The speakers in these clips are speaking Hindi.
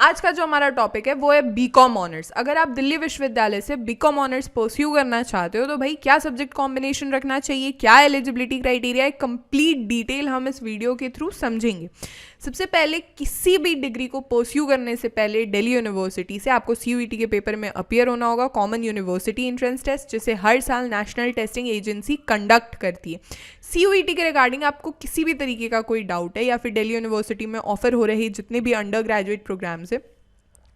आज का जो हमारा टॉपिक है वो है बीकॉम ऑनर्स। अगर आप दिल्ली विश्वविद्यालय से बीकॉम ऑनर्स परस्यू करना चाहते हो तो भाई क्या सब्जेक्ट कॉम्बिनेशन रखना चाहिए, क्या एलिजिबिलिटी क्राइटेरिया है, कंप्लीट डिटेल हम इस वीडियो के थ्रू समझेंगे। सबसे पहले किसी भी डिग्री को परस्यू करने से पहले दिल्ली यूनिवर्सिटी से आपको CUET के पेपर में अपीयर होना होगा, कॉमन यूनिवर्सिटी एंट्रेंस टेस्ट, जिसे हर साल नेशनल टेस्टिंग एजेंसी कंडक्ट करती है। CUET के रिगार्डिंग आपको किसी भी तरीके का कोई डाउट है या फिर दिल्ली यूनिवर्सिटी में ऑफर हो रही जितने भी अंडर ग्रेजुएट प्रोग्राम्स है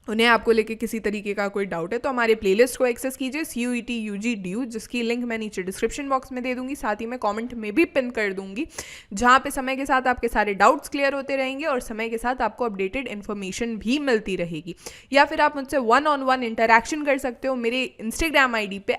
उन्हें आपको लेके किसी तरीके का कोई डाउट है तो हमारे प्लेलिस्ट को एक्सेस कीजिए CUET UG DU, जिसकी लिंक मैं नीचे डिस्क्रिप्शन बॉक्स में दे दूंगी, साथ ही मैं कमेंट में भी पिन कर दूंगी, जहां पे समय के साथ आपके सारे डाउट्स क्लियर होते रहेंगे और समय के साथ आपको अपडेटेड इन्फॉर्मेशन भी मिलती रहेगी। या फिर आप मुझसे 1-on-1 इंटरेक्शन कर सकते हो मेरे इंस्टाग्राम ID पे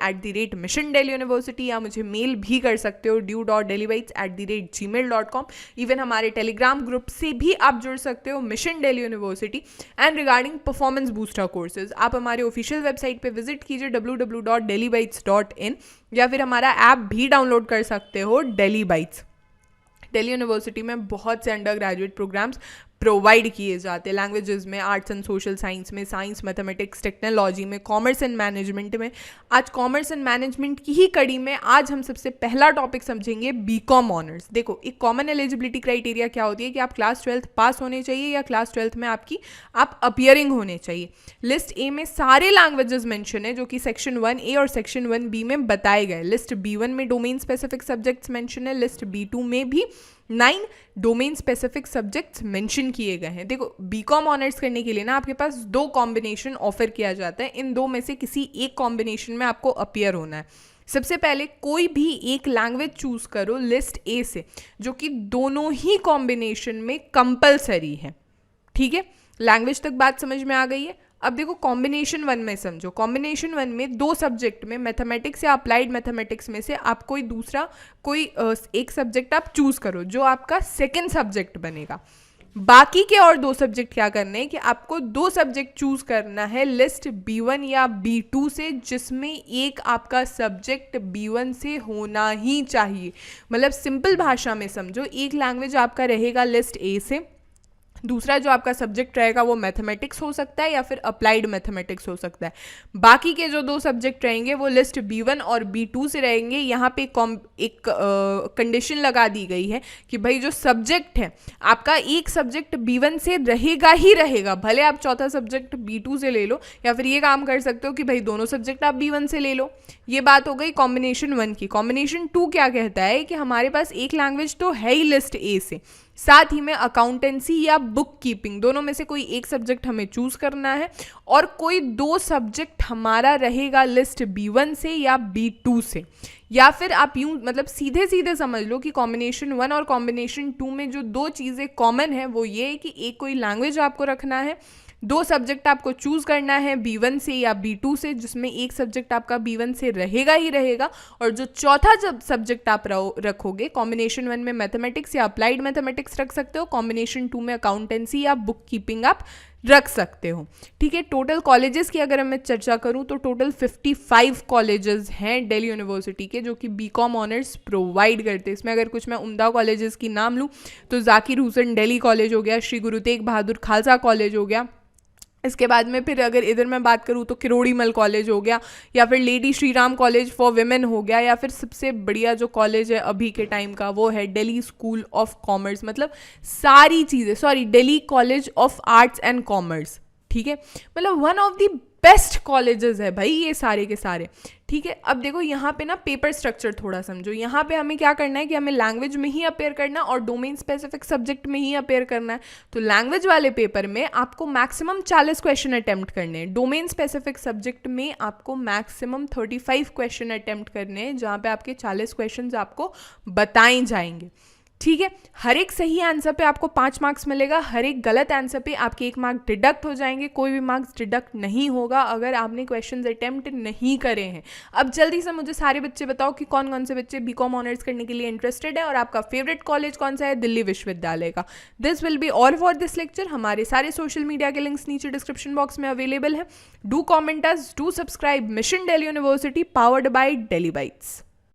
@Mission Delhi University, या मुझे मेल भी कर सकते हो du.delhibytes@gmail.com। इवन हमारे टेलीग्राम ग्रुप से भी आप जुड़ सकते हो, mission Delhi university. And regarding performance booster courses आप हमारे ऑफिशियल वेबसाइट पे विजिट कीजिए www.delhibytes.in, या फिर हमारा ऐप भी डाउनलोड कर सकते हो दिल्ली बाइट्स। दिल्ली यूनिवर्सिटी में बहुत से अंडर ग्रेजुएट प्रोग्राम्स प्रोवाइड किए जाते हैं, लैंग्वेजेस में, आर्ट्स एंड सोशल साइंस में, साइंस मैथमेटिक्स टेक्नोलॉजी में, कॉमर्स एंड मैनेजमेंट में। आज कॉमर्स एंड मैनेजमेंट की ही कड़ी में आज हम सबसे पहला टॉपिक समझेंगे बीकॉम ऑनर्स। देखो, एक कॉमन एलिजिबिलिटी क्राइटेरिया क्या होती है कि आप क्लास 12th पास होने चाहिए या क्लास 12th में आप अपीयरिंग होने चाहिए। लिस्ट ए में सारे लैंग्वेजेस मेंशन है जो कि सेक्शन 1A और सेक्शन 1B में बताए गए। लिस्ट B1 में डोमेन स्पेसिफिक सब्जेक्ट्स मेंशन है, लिस्ट B2 में भी 9 डोमेन स्पेसिफिक सब्जेक्ट्स मेंशन किए गए हैं। देखो, बीकॉम ऑनर्स करने के लिए ना आपके पास 2 कॉम्बिनेशन ऑफर किया जाता है, इन 2 में से किसी एक कॉम्बिनेशन में आपको अपीयर होना है। सबसे पहले कोई भी एक लैंग्वेज चूज करो लिस्ट ए से, जो कि दोनों ही कॉम्बिनेशन में कंपलसरी है। ठीक है, लैंग्वेज तक बात समझ में आ गई है। अब देखो, कॉम्बिनेशन 1 में समझो। कॉम्बिनेशन 1 में 2 सब्जेक्ट में मैथमेटिक्स या अप्लाइड मैथमेटिक्स में से आप कोई एक सब्जेक्ट आप चूज करो जो आपका सेकंड सब्जेक्ट बनेगा। बाकी के और 2 सब्जेक्ट क्या करने हैं कि आपको 2 सब्जेक्ट चूज करना है लिस्ट B1 या B2 से, जिसमें एक आपका सब्जेक्ट B1 से होना ही चाहिए। मतलब सिंपल भाषा में समझो, एक लैंग्वेज आपका रहेगा लिस्ट A से, दूसरा जो आपका सब्जेक्ट रहेगा वो मैथमेटिक्स हो सकता है या फिर अप्लाइड मैथमेटिक्स हो सकता है। बाकी के जो 2 सब्जेक्ट रहेंगे वो लिस्ट B1 और B2 से रहेंगे। यहाँ पे एक कंडीशन लगा दी गई है कि भाई जो सब्जेक्ट है आपका, एक सब्जेक्ट B1 से रहेगा ही रहेगा, भले आप चौथा सब्जेक्ट B2 से ले लो, या फिर ये काम कर सकते हो कि भाई दोनों सब्जेक्ट आप B1 से ले लो। ये बात हो गई कॉम्बिनेशन 1 की। कॉम्बिनेशन 2 क्या कहता है कि हमारे पास एक लैंग्वेज तो है ही लिस्ट ए से, साथ ही में अकाउंटेंसी या बुक कीपिंग, दोनों में से कोई एक सब्जेक्ट हमें चूज करना है, और कोई 2 सब्जेक्ट हमारा रहेगा लिस्ट B1 से या B2 से। या फिर आप यूं मतलब सीधे सीधे समझ लो कि कॉम्बिनेशन 1 और कॉम्बिनेशन 2 में जो 2 चीज़ें कॉमन है वो ये है कि एक कोई लैंग्वेज आपको रखना है, 2 सब्जेक्ट आपको चूज करना है B1 से या B2 से, जिसमें एक सब्जेक्ट आपका B1 से रहेगा ही रहेगा, और जो चौथा सब्जेक्ट आप रखोगे, कॉम्बिनेशन 1 में मैथमेटिक्स या अप्लाइड मैथमेटिक्स रख सकते हो, कॉम्बिनेशन 2 में अकाउंटेंसी या बुक कीपिंग आप रख सकते हो। ठीक है, टोटल कॉलेजेस की अगर मैं चर्चा करूं तो टोटल 55 कॉलेजेस हैं दिल्ली यूनिवर्सिटी के जो कि बीकॉम ऑनर्स प्रोवाइड करते हैं। इसमें अगर कुछ मैं उम्दा कॉलेजेस की नाम लूं तो जाकिर हुसैन दिल्ली कॉलेज हो गया, श्री गुरु तेग बहादुर खालसा कॉलेज हो गया। इसके बाद में फिर अगर इधर मैं बात करूँ तो किरोड़ीमल कॉलेज हो गया, या फिर lady Shri Ram college for women हो गया, या फिर सबसे बढ़िया जो कॉलेज है अभी के टाइम का वो है दिल्ली स्कूल ऑफ कॉमर्स। मतलब सारी चीज़ें, Delhi college of arts and commerce. ठीक है, मतलब one of the best colleges है भाई ये सारे के सारे। ठीक है, अब देखो यहाँ पे ना पेपर स्ट्रक्चर थोड़ा समझो। यहाँ पे हमें क्या करना है कि हमें लैंग्वेज में ही अपेयर करना और डोमेन स्पेसिफिक सब्जेक्ट में ही अपेयर करना है। तो लैंग्वेज वाले पेपर में आपको मैक्सिमम 40 क्वेश्चन अटेम्प्ट करने हैं, डोमेन स्पेसिफिक सब्जेक्ट में आपको मैक्सिमम 35 क्वेश्चन अटेम्प्ट करने हैं, जहाँ पे आपके 40 क्वेश्चन आपको बताए जाएंगे। ठीक है, हर एक सही आंसर पे आपको 5 मार्क्स मिलेगा, हर एक गलत आंसर पे आपके 1 मार्क डिडक्ट हो जाएंगे, कोई भी मार्क्स डिडक्ट नहीं होगा अगर आपने क्वेश्चंस अटेम्प्ट नहीं करे हैं। अब जल्दी से मुझे सारे बच्चे बताओ कि कौन कौन से बच्चे बीकॉम ऑनर्स करने के लिए इंटरेस्टेड है और आपका फेवरेट कॉलेज कौन सा है दिल्ली विश्वविद्यालय का। This will be all for this lecture. हमारे सारे सोशल मीडिया के लिंक्स नीचे डिस्क्रिप्शन बॉक्स में अवेलेबल है। Do comment us, do subscribe mission Delhi university powered by Delhi bytes.